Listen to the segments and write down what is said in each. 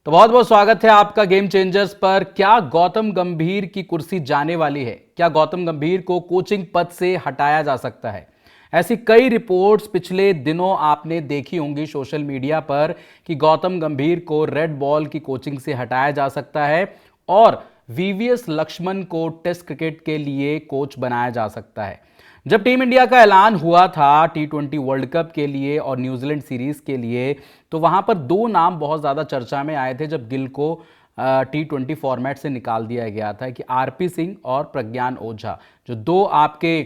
तो बहुत बहुत स्वागत है आपका गेम चेंजर्स पर। क्या गौतम गंभीर की कुर्सी जाने वाली है? क्या गौतम गंभीर को कोचिंग पद से हटाया जा सकता है? ऐसी कई रिपोर्ट्स पिछले दिनों आपने देखी होंगी सोशल मीडिया पर कि गौतम गंभीर को रेड बॉल की कोचिंग से हटाया जा सकता है और वीवीएस लक्ष्मण को टेस्ट क्रिकेट के लिए कोच बनाया जा सकता है। जब टीम इंडिया का ऐलान हुआ था T20 वर्ल्ड कप के लिए और न्यूजीलैंड सीरीज के लिए, तो वहां पर दो नाम बहुत ज्यादा चर्चा में आए थे जब गिल को T20 फॉर्मेट से निकाल दिया गया था कि आरपी सिंह और प्रज्ञान ओझा, जो दो आपके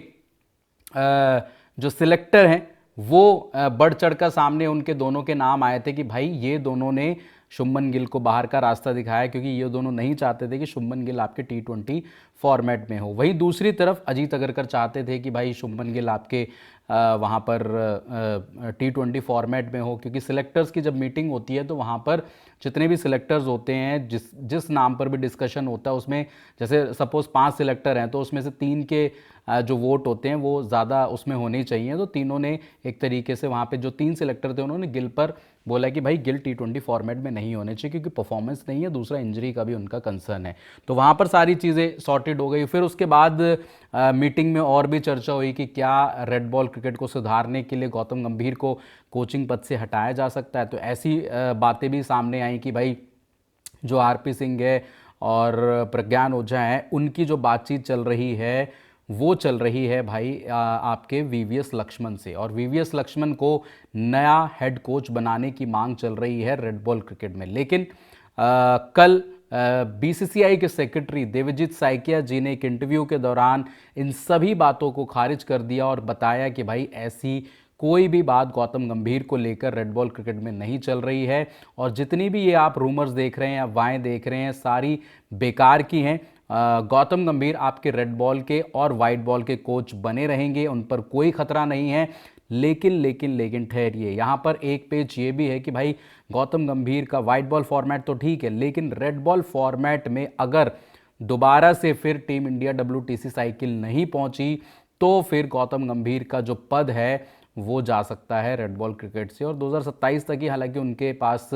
जो सिलेक्टर हैं, वो बढ़ चढ़कर सामने उनके दोनों के नाम आए थे कि भाई ये दोनों ने शुभमन गिल को बाहर का रास्ता दिखाया, क्योंकि ये दोनों नहीं चाहते थे कि शुभमन गिल आपके T20 फॉर्मेट में हो। वहीं दूसरी तरफ अजीत अगरकर चाहते थे कि भाई शुभमन गिल आपके वहाँ पर T20 फॉर्मेट में हो, क्योंकि सिलेक्टर्स की जब मीटिंग होती है तो वहाँ पर जितने भी सिलेक्टर्स होते हैं, जिस जिस नाम पर भी डिस्कशन होता है उसमें, जैसे सपोज 5 सिलेक्टर हैं तो उसमें से 3 के जो वोट होते हैं वो ज़्यादा उसमें होने चाहिए। तो तीनों ने एक तरीके से वहाँ पे जो 3 सिलेक्टर थे उन्होंने गिल पर बोला कि भाई गिल T20 फॉर्मेट में नहीं होने चाहिए, क्योंकि परफॉर्मेंस नहीं है, दूसरा इंजरी का भी उनका कंसर्न है। तो वहाँ पर सारी चीज़ें सॉर्टेड हो गई। फिर उसके बाद मीटिंग में और भी चर्चा हुई कि क्या रेड बॉल क्रिकेट को सुधारने के लिए गौतम गंभीर को कोचिंग पद से हटाया जा सकता है। तो ऐसी बातें भी सामने आई कि भाई जो आरपी सिंह है और प्रज्ञान ओझा है, उनकी जो बातचीत चल रही है वो चल रही है भाई आपके वीवीएस लक्ष्मण से, और वीवीएस लक्ष्मण को नया हेड कोच बनाने की मांग चल रही है रेड बॉल क्रिकेट में। लेकिन कल बीसीसीआई के सेक्रेटरी देवजीत साइकिया जी ने एक इंटरव्यू के दौरान इन सभी बातों को खारिज कर दिया और बताया कि भाई ऐसी कोई भी बात गौतम गंभीर को लेकर रेड बॉल क्रिकेट में नहीं चल रही है, और जितनी भी ये आप रूमर्स देख रहे हैं, अफवाहें देख रहे हैं, सारी बेकार की हैं। गौतम गंभीर आपके रेड बॉल के और वाइट बॉल के कोच बने रहेंगे, उन पर कोई खतरा नहीं है। लेकिन ठहरिए, यहाँ पर एक पेज ये भी है कि भाई गौतम गंभीर का वाइट बॉल फॉर्मेट तो ठीक है, लेकिन रेड बॉल फॉर्मेट में अगर दोबारा से फिर टीम इंडिया WTC साइकिल नहीं पहुंची तो फिर गौतम गंभीर का जो पद है वो जा सकता है रेड बॉल क्रिकेट से, और 2027 तक ही हालांकि उनके पास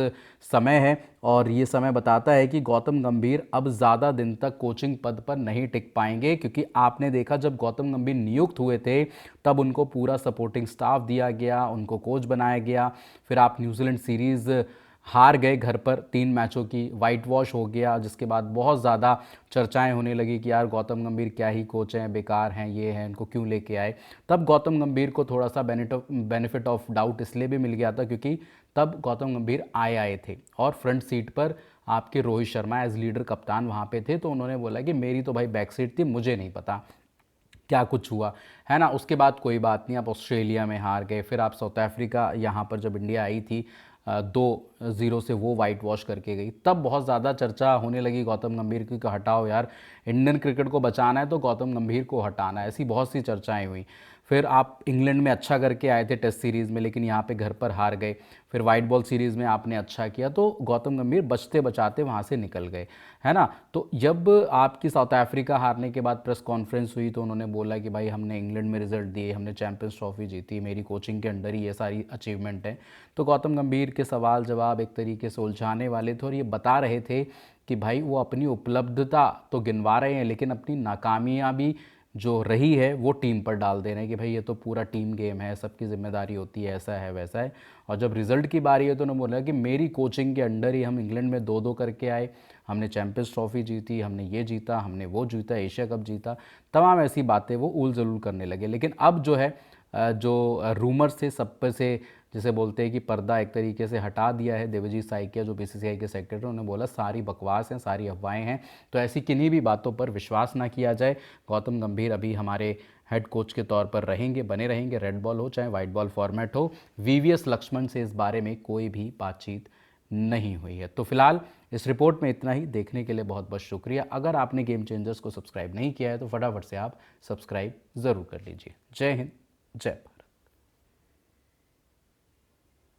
समय है। और ये समय बताता है कि गौतम गंभीर अब ज़्यादा दिन तक कोचिंग पद पर नहीं टिक पाएंगे, क्योंकि आपने देखा जब गौतम गंभीर नियुक्त हुए थे तब उनको पूरा सपोर्टिंग स्टाफ दिया गया, उनको कोच बनाया गया। फिर आप न्यूजीलैंड सीरीज़ हार गए घर पर 3 मैचों की, वाइट वॉश हो गया, जिसके बाद बहुत ज़्यादा चर्चाएं होने लगी कि यार गौतम गंभीर क्या ही कोच हैं, बेकार हैं, ये हैं, इनको क्यों लेके आए। तब गौतम गंभीर को थोड़ा सा बेनिफिट ऑफ डाउट इसलिए भी मिल गया था क्योंकि तब गौतम गंभीर आए थे और फ्रंट सीट पर आपके रोहित शर्मा एज लीडर कप्तान वहाँ पे थे। तो उन्होंने बोला कि मेरी तो भाई बैक सीट थी, मुझे नहीं पता क्या कुछ हुआ, है ना। उसके बाद कोई बात नहीं, आप ऑस्ट्रेलिया में हार गए, फिर आप साउथ अफ्रीका यहाँ पर जब इंडिया आई थी 2-0 से वो वाइट वॉश करके गई, तब बहुत ज़्यादा चर्चा होने लगी गौतम गंभीर की कि हटाओ यार, इंडियन क्रिकेट को बचाना है तो गौतम गंभीर को हटाना है। ऐसी बहुत सी चर्चाएं हुई। फिर आप इंग्लैंड में अच्छा करके आए थे टेस्ट सीरीज़ में, लेकिन यहाँ पे घर पर हार गए। फिर वाइट बॉल सीरीज़ में आपने अच्छा किया तो गौतम गंभीर बचते बचाते वहाँ से निकल गए, है ना। तो जब आपकी साउथ अफ्रीका हारने के बाद प्रेस कॉन्फ्रेंस हुई तो उन्होंने बोला कि भाई हमने इंग्लैंड में रिजल्ट दिए, हमने चैंपियंस ट्रॉफी जीती, मेरी कोचिंग के अंडर ही ये सारी अचीवमेंट है। तो गौतम गंभीर के सवाल जवाब एक तरीके से उलझाने वाले थे और ये बता रहे थे कि भाई वो अपनी उपलब्धता तो गिनवा रहे हैं, लेकिन अपनी नाकामयाबी जो रही है वो टीम पर डाल दे रहे हैं कि भाई ये तो पूरा टीम गेम है, सबकी जिम्मेदारी होती है, ऐसा है वैसा है। और जब रिजल्ट की बारी है तो उन्होंने बोला कि मेरी कोचिंग के अंडर ही हम इंग्लैंड में 2-2 करके आए, हमने चैंपियंस ट्रॉफी जीती, हमने ये जीता, हमने वो जीता, एशिया कप जीता, तमाम ऐसी बातें वो उल जलूल करने लगे। लेकिन अब जो है जो रूमर्स थे सब पर से, जिसे बोलते हैं कि पर्दा एक तरीके से हटा दिया है देवजीत साइकिया जो बीसीसीआई के सेक्रेटरी, उन्होंने बोला सारी बकवास हैं, सारी अफवाहें हैं, तो ऐसी किन्हीं भी बातों पर विश्वास ना किया जाए। गौतम गंभीर अभी हमारे हेड कोच के तौर पर रहेंगे, बने रहेंगे, रेड बॉल हो चाहे वाइट बॉल फॉर्मेट हो। वीवीएस लक्ष्मण से इस बारे में कोई भी बातचीत नहीं हुई है। तो फिलहाल इस रिपोर्ट में इतना ही। देखने के लिए बहुत बहुत शुक्रिया। अगर आपने गेम चेंजर्स को सब्सक्राइब नहीं किया है तो फटाफट से आप सब्सक्राइब ज़रूर कर लीजिए। जय हिंद, जय भारत।